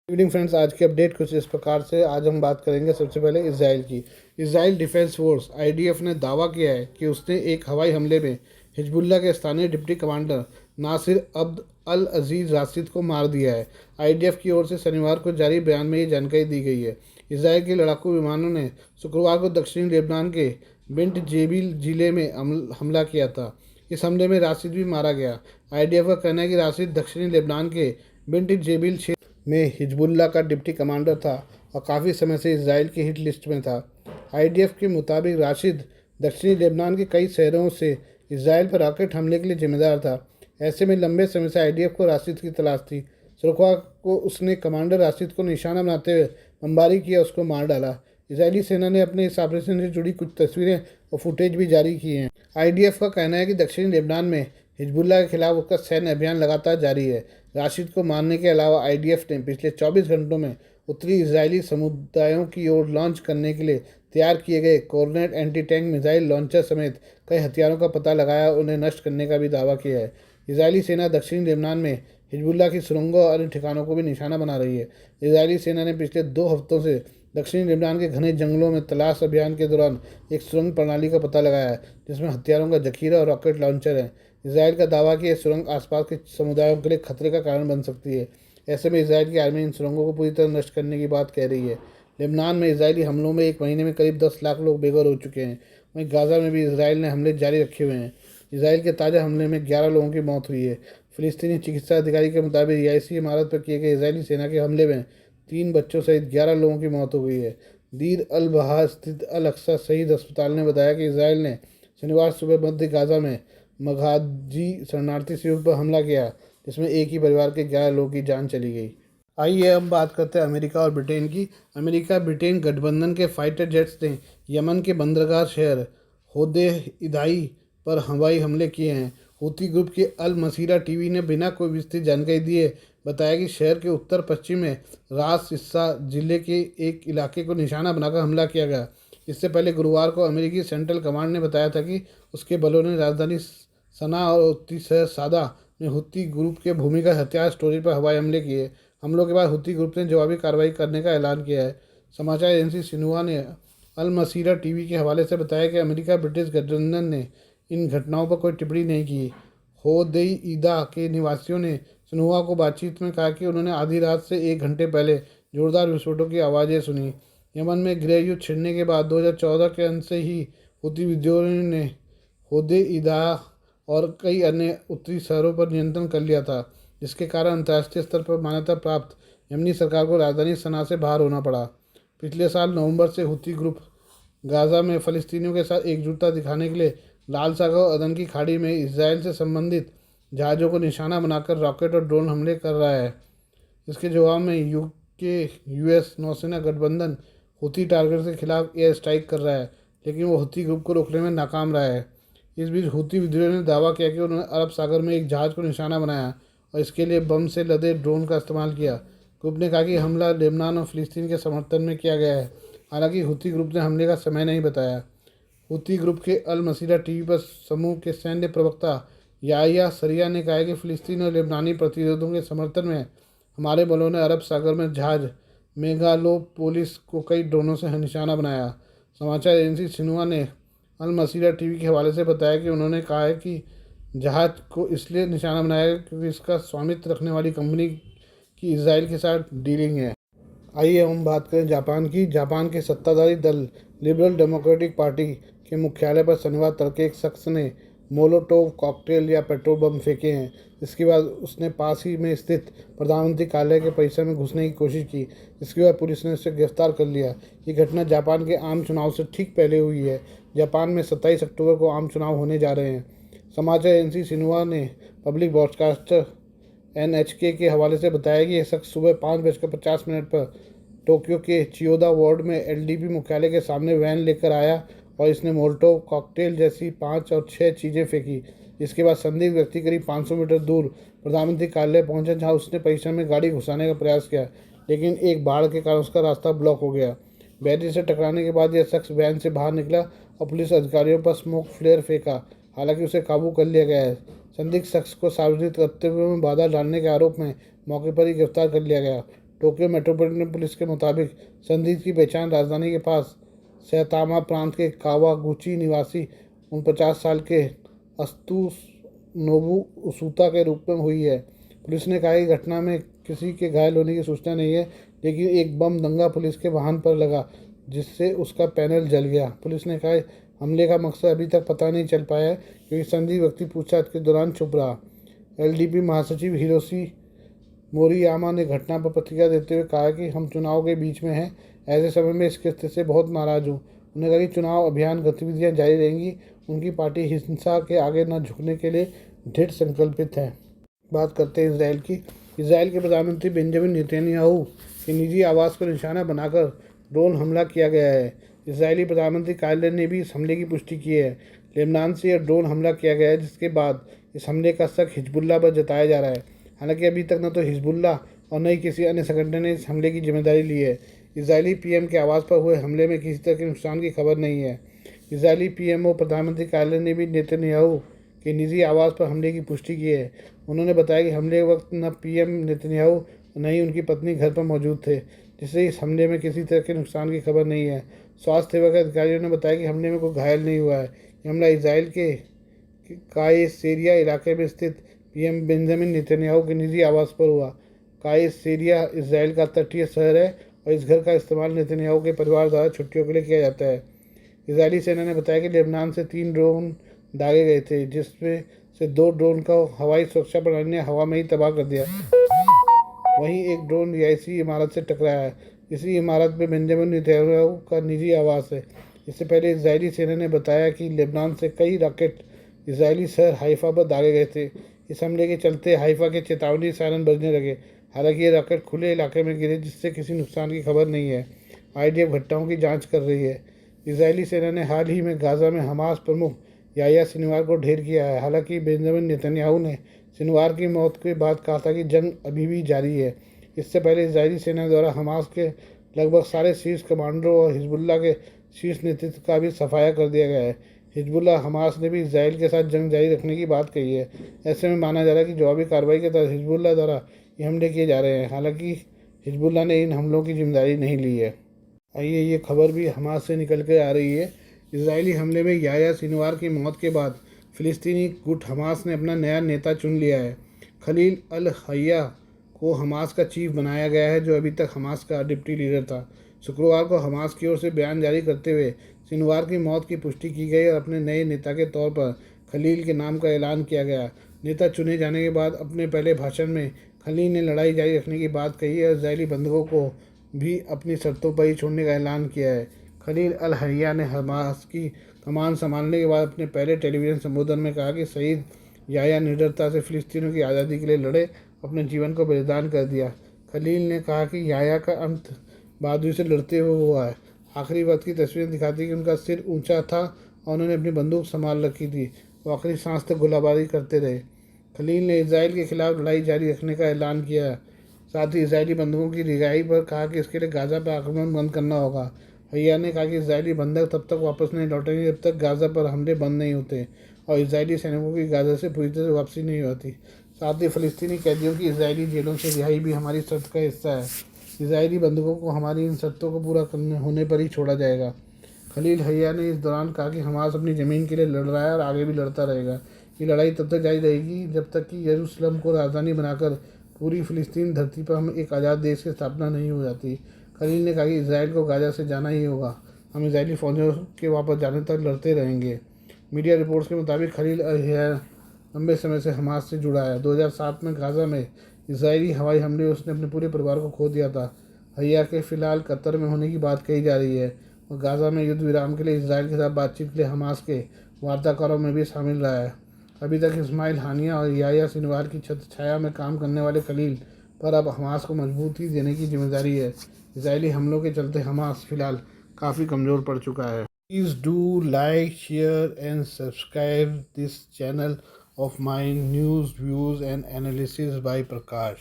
Evening friends, आज की update कुछ इस प्रकार से। आज हम बात करेंगे सबसे पहले इसराइल की। इसराइल डिफेंस फोर्स आईडीएफ ने दावा किया है कि उसने एक हवाई हमले में हिजबुल्ला के स्थानीय डिप्टी कमांडर नासिर अब्द अल अजीज़ राशिद को मार दिया है। आईडीएफ की ओर से शनिवार को जारी बयान में ये जानकारी दी गई है। इसराइल के लड़ाकू विमानों ने शुक्रवार को दक्षिणी लेबनान के बिंट जेबिल जिले में हमला किया था। इस हमले में राशिद भी मारा गया। आईडीएफ का कहना है कि राशिद दक्षिणी लेबनान के बिंट जेबिल में हिजबुल्ला का डिप्टी कमांडर था और काफ़ी समय से इसराइल की हिट लिस्ट में था। आईडीएफ के मुताबिक राशिद दक्षिणी लेबनान के कई शहरों से इसराइल पर रॉकेट हमले के लिए जिम्मेदार था। ऐसे में लंबे समय से आईडीएफ को राशिद की तलाश थी। शुक्रवार को उसने कमांडर राशिद को निशाना बनाते हुए बमबारी किया, उसको मार डाला। इसराइली सेना ने अपने इस ऑपरेशन से जुड़ी कुछ तस्वीरें और फुटेज भी जारी की हैं। आईडीएफ का कहना है कि दक्षिणी लेबनान में हिजबुल्ला के खिलाफ उसका सैन्य अभियान लगातार जारी है। राशिद को मारने के अलावा आईडीएफ ने पिछले 24 घंटों में उत्तरी इजरायली समुदायों की ओर लॉन्च करने के लिए तैयार किए गए Kornet anti tank missile launcher समेत कई हथियारों का पता लगाया और उन्हें नष्ट करने का भी दावा किया है। इजरायली सेना दक्षिणी लेबनान में हिजबुल्ला की सुरंगों और अन्य ठिकानों को भी निशाना बना रही है। इजरायली सेना ने पिछले 2 हफ्तों से दक्षिणी लेबनान के घने जंगलों में तलाश अभियान के दौरान एक सुरंग प्रणाली का पता लगाया है, जिसमें हथियारों का जखीरा और रॉकेट लॉन्चर है। इसराइल का दावा कि यह सुरंग आसपास के समुदायों के लिए खतरे का कारण बन सकती है। ऐसे में इसराइल की आर्मी इन सुरंगों को पूरी तरह नष्ट करने की बात कह रही है। लेबनान में इसराइली हमलों में एक महीने में करीब 10 लाख लोग बेघर हो चुके हैं। वहीं गाज़ा में भी इसराइल ने हमले जारी रखे हुए हैं। इसराइल के ताज़ा हमले में 11 लोगों की मौत हुई है। फिलिस्तीनी चिकित्सा अधिकारी के मुताबिक रिहायशी इमारत पर किए गए इसराइली सेना के हमले में 3 बच्चों सहित 11 लोगों की मौत हो गई है। दीर अल बहा स्थित अल अक्सा शहीद अस्पताल ने बताया कि इसराइल ने शनिवार सुबह मध्य गाज़ा में मगाजी शरणार्थी शिविर पर हमला किया, जिसमें एक ही परिवार के 11 लोगों की जान चली गई। आइए हम बात करते हैं अमेरिका और ब्रिटेन की। अमेरिका ब्रिटेन गठबंधन के फाइटर जेट्स ने यमन के बंदरगाह शहर होदेइदाई पर हवाई हमले किए हैं। हूती ग्रुप के अल मसीरा टीवी ने बिना कोई विस्तृत जानकारी दिए बताया कि शहर के उत्तर पश्चिम में रास इस्सा जिले के एक इलाके को निशाना बनाकर हमला किया गया। इससे पहले गुरुवार को अमेरिकी सेंट्रल कमांड ने बताया था कि उसके बलों ने राजधानी सना और उत्तरी शहर सादा में हुती ग्रुप के भूमिगत हथियार स्टोरेज पर हवाई हमले किए। हमलों के बाद हुती ग्रुप ने जवाबी कार्रवाई करने का ऐलान किया है। समाचार एजेंसी सिन्हुआ ने अल मसीरा टीवी के हवाले से बताया कि अमेरिका ब्रिटिश गठबंधन ने इन घटनाओं पर कोई टिप्पणी नहीं की। होदेइदा के निवासियों ने सिन्हुआ को बातचीत में कहा कि उन्होंने आधी रात से 1 घंटे पहले जोरदार विस्फोटों की आवाज़ें सुनी। यमन में गृह युद्ध छिड़ने के बाद 2014 के अंत से ही हुती विद्रोहियों ने होदेइदा और कई अन्य उत्तरी शहरों पर नियंत्रण कर लिया था, जिसके कारण अंतर्राष्ट्रीय स्तर पर मान्यता प्राप्त यमनी सरकार को राजधानी सना से बाहर होना पड़ा। पिछले साल नवंबर से हुती ग्रुप गाज़ा में फ़लस्तीनियों के साथ एकजुटता दिखाने के लिए लाल सागर और अदन की खाड़ी में इसराइल से संबंधित जहाज़ों को निशाना बनाकर रॉकेट और ड्रोन हमले कर रहा है। इसके जवाब में यूके यूएस नौसेना गठबंधन हुती टारगेट के खिलाफ एयर स्ट्राइक कर रहा है, लेकिन वो हुती ग्रुप को रोकने में नाकाम रहा है। इस बीच हुती विद्रोहियों ने दावा किया कि उन्होंने अरब सागर में एक जहाज़ को निशाना बनाया और इसके लिए बम से लदे ड्रोन का इस्तेमाल किया। ग्रुप ने कहा कि हमला लेबनान और फ़िलिस्तीन के समर्थन में किया गया है। हालांकि हुती ग्रुप ने हमले का समय नहीं बताया। हुती ग्रुप के अल मसीरा टीवी पर समूह के सैन्य प्रवक्ता याहिया सरिया ने कहा है कि फ़िलिस्तीन और लेबनानी प्रतिरोधों के समर्थन में हमारे बलों ने अरब सागर में जहाज़ मेगालोपोलिस को कई ड्रोनों से निशाना बनाया। समाचार एजेंसी सिन्हुआ ने अल मसीरा टीवी के हवाले से बताया कि उन्होंने कहा है कि जहाज़ को इसलिए निशाना बनाया क्योंकि इसका स्वामित्व रखने वाली कंपनी की इसराइल के साथ डीलिंग है। आइए हम बात करें जापान की। जापान के सत्ताधारी दल लिबरल डेमोक्रेटिक पार्टी के मुख्यालय पर शनिवार तड़के एक शख्स ने मोलोटोव कॉकटेल या पेट्रोल बम फेंके हैं। इसके बाद उसने पास ही में स्थित प्रधानमंत्री कार्यालय के परिसर में घुसने की कोशिश की, जिसके बाद पुलिस ने उसे गिरफ्तार कर लिया। ये घटना जापान के आम चुनाव से ठीक पहले हुई है। जापान में 27 अक्टूबर को आम चुनाव होने जा रहे हैं। समाचार एजेंसी सिन्हुआ ने पब्लिक ब्रॉडकास्टर एनएचके के हवाले से बताया कि यह शख्स सुबह 5:50 पर टोक्यो के चियोदा वार्ड में एलडीपी मुख्यालय के सामने वैन लेकर आया और इसने मोल्टोव कॉकटेल जैसी 5 और 6 चीज़ें फेंकी। इसके बाद संदिग्ध व्यक्ति करीब 500 मीटर दूर प्रधानमंत्री कार्यालय पहुंचा, जहां उसने परिसर में गाड़ी घुसाने का प्रयास किया, लेकिन एक बाढ़ के कारण उसका रास्ता ब्लॉक हो गया। बैरियर से टकराने के बाद यह शख्स वैन से बाहर निकला और पुलिस अधिकारियों पर स्मोक फ्लेयर फेंका। हालांकि उसे काबू कर लिया गया है। संदिग्ध शख्स को सार्वजनिक कर्तव्यों में बाधा डालने के आरोप में मौके पर ही गिरफ्तार कर लिया गया। टोक्यो मेट्रोपॉलिटन पुलिस के मुताबिक संदिग्ध की पहचान राजधानी के पास सैतामा प्रांत के कावागुची निवासी 49 साल के अस्तु नोबु उसूता के रूप में हुई है। पुलिस ने कहा कि घटना में किसी के घायल होने की सूचना नहीं है, लेकिन एक बम दंगा पुलिस के वाहन पर लगा जिससे उसका पैनल जल गया। पुलिस ने कहा हमले का मकसद अभी तक पता नहीं चल पाया है क्योंकि संदिग्ध व्यक्ति पूछताछ के दौरान चुप रहा। एलडीपी महासचिव हिरोशी मोरियामा ने घटना पर प्रतिक्रिया देते हुए कहा कि हम चुनाव के बीच में हैं, ऐसे समय में इस स्थिति से बहुत नाराज हूँ। उन्होंने कहा कि चुनाव अभियान गतिविधियां जारी रहेंगी। उनकी पार्टी हिंसा के आगे न झुकने के लिए दृढ़ संकल्पित है। बात करते हैं इसराइल की। इसराइल के प्रधानमंत्री बेंजामिन नेतन्याहू के निजी आवास पर निशाना बनाकर ड्रोन हमला किया गया है। इसराइली प्रधानमंत्री कार्यालय ने भी इस हमले की पुष्टि की है। लेबनान से यह ड्रोन हमला किया गया है, जिसके बाद इस हमले का शक हिजबुल्लाह पर जताया जा रहा है। हालांकि अभी तक न तो हिजबुल्लाह और न ही किसी अन्य संगठन ने इस हमले की जिम्मेदारी ली है। इजरायली पीएम के आवास पर हुए हमले में किसी तरह के नुकसान की खबर नहीं है। इजरायली पीएमओ प्रधानमंत्री कार्यालय ने भी नेतन्याहू के निजी आवास पर हमले की पुष्टि की है। उन्होंने बताया कि हमले के वक्त न पीएम नेतन्याहू न ही उनकी पत्नी घर पर मौजूद थे, जिससे इस हमले में किसी तरह के नुकसान की खबर नहीं है। स्वास्थ्य विभाग के अधिकारियों ने बताया कि हमले में कोई घायल नहीं हुआ है। यह हमला इसराइल के कायसेरिया इलाके में स्थित पीएम बेंजामिन नेतन्याहू के निजी आवास पर हुआ। कायसेरिया इसराइल का तटीय शहर है और इस घर का इस्तेमाल नेतन्याहू के परिवार द्वारा छुट्टियों के लिए किया जाता है। इजरायली सेना ने बताया कि लेबनान से 3 ड्रोन दागे गए थे, जिसमें से 2 ड्रोन का हवाई सुरक्षा प्रणाली ने हवा में ही तबाह कर दिया। वहीं एक ड्रोन रिहायशी इमारत से टकराया है। इसी इमारत में बेंजामिन नेतन्याहू का निजी आवास है। इससे पहले इजरायली सेना ने बताया कि लेबनान से कई रॉकेट इजरायली शहर हाइफा पर दागे गए थे। इस हमले के चलते हाइफा के चेतावनी सायरन बजने लगे। हालांकि ये रॉकेट खुले इलाके में गिरे, जिससे किसी नुकसान की खबर नहीं है। आईडीएफ घटनाओं की जांच कर रही है। इजरायली सेना ने हाल ही में गाजा में हमास प्रमुख याह्या सिनवार को ढेर किया है। हालांकि बेंजामिन नेतन्याहू ने सिनवार की मौत के बाद कहा था कि जंग अभी भी जारी है। इससे पहले इजरायली सेना द्वारा हमास के लगभग सारे शीर्ष कमांडरों और हिजबुल्लाह के शीर्ष नेतृत्व का भी सफाया कर दिया गया है। हिजबुल्लाह हमास ने भी इसराइल के साथ जंग जारी रखने की बात कही है। ऐसे में माना जा रहा है कि जवाबी कार्रवाई के तहत हिजबुल्लाह द्वारा ये हमले किए जा रहे हैं। हालांकि हिजबुल्लाह ने इन हमलों की जिम्मेदारी नहीं ली है। आइए ये खबर भी हमास से निकल कर आ रही है। इजरायली हमले में याह्या सिनवार की मौत के बाद फिलिस्तीनी गुट हमास ने अपना नया नेता चुन लिया है। खलील अल हय्या को हमास का चीफ बनाया गया है, जो अभी तक हमास का डिप्टी लीडर था। शुक्रवार को हमास की ओर से बयान जारी करते हुए सिनवार की मौत की पुष्टि की गई और अपने नए नेता के तौर पर खलील के नाम का ऐलान किया गया। नेता चुने जाने के बाद अपने पहले भाषण में खलील ने लड़ाई जारी रखने की बात कही है और इजरायली बंधकों को भी अपनी शर्तों पर ही छोड़ने का ऐलान किया है। खलील अल हय्या ने हमास की कमान संभालने के बाद अपने पहले टेलीविज़न संबोधन में कहा कि शहीद याह्या निडरता से फिलिस्तीनियों की आज़ादी के लिए लड़े, अपने जीवन को बलिदान कर दिया। खलील ने कहा कि याह्या का अंत बहादुरी से लड़ते हुए हुआ है। आखिरी वक्त की तस्वीरें दिखाती कि उनका सिर ऊंचा था और उन्होंने अपनी बंदूक संभाल रखी थी। वो आखिरी सांस तक गोलाबारी करते रहे। खलील ने इसराइल के खिलाफ लड़ाई जारी रखने का ऐलान किया। साथ ही इसराइली बंधकों की रिहाई पर कहा कि इसके लिए गाज़ा पर आक्रमण बंद करना होगा। हय्या ने कहा कि इसराइली बंधक तब तक वापस नहीं लौटेंगे जब तक गाज़ा पर हमले बंद नहीं होते और इसराइली सैनिकों की गाज़ा से पूरी तरह वापसी नहीं होती। साथ ही फ़लस्तीनी कैदियों की इसराइली जेलों से रिहाई भी हमारी शर्त का हिस्सा है। इसराइली बंधकों को हमारी इन शर्तों को पूरा करने होने पर ही छोड़ा जाएगा। खलील हय्या ने इस दौरान कहा कि हमास अपनी ज़मीन के लिए लड़ रहा है और आगे भी लड़ता रहेगा। ये लड़ाई तब तक जारी रहेगी जब तक कि यरूशलेम को राजधानी बनाकर पूरी फ़िलिस्तीन धरती पर हम एक आज़ाद देश की स्थापना नहीं हो जाती। खलील ने कहा कि इसराइल को गाज़ा से जाना ही होगा। हम इसराइली फौजियों के वापस जाने तक लड़ते रहेंगे। मीडिया रिपोर्ट्स के मुताबिक खलील अल हय्या लंबे समय से हमास से जुड़ा है। 2007 में गाज़ा में इसराइली हवाई हमले में उसने अपने पूरे परिवार को खो दिया था। हय्या के फिलहाल कतर में होने की बात कही जा रही है और गाज़ा में युद्ध विराम के लिए इसराइल के साथ बातचीत के लिए हमास के वार्ताकारों में भी शामिल रहा है। अभी तक इस्माइल हानिया और याह्या सिनवार की छत्र छाया में काम करने वाले खलील पर अब हमास को मजबूती देने की जिम्मेदारी है। इसराइली हमलों के चलते हमास फिलहाल काफ़ी कमज़ोर पड़ चुका है। Please do like, share and subscribe this channel of my news, views and analysis by Prakash.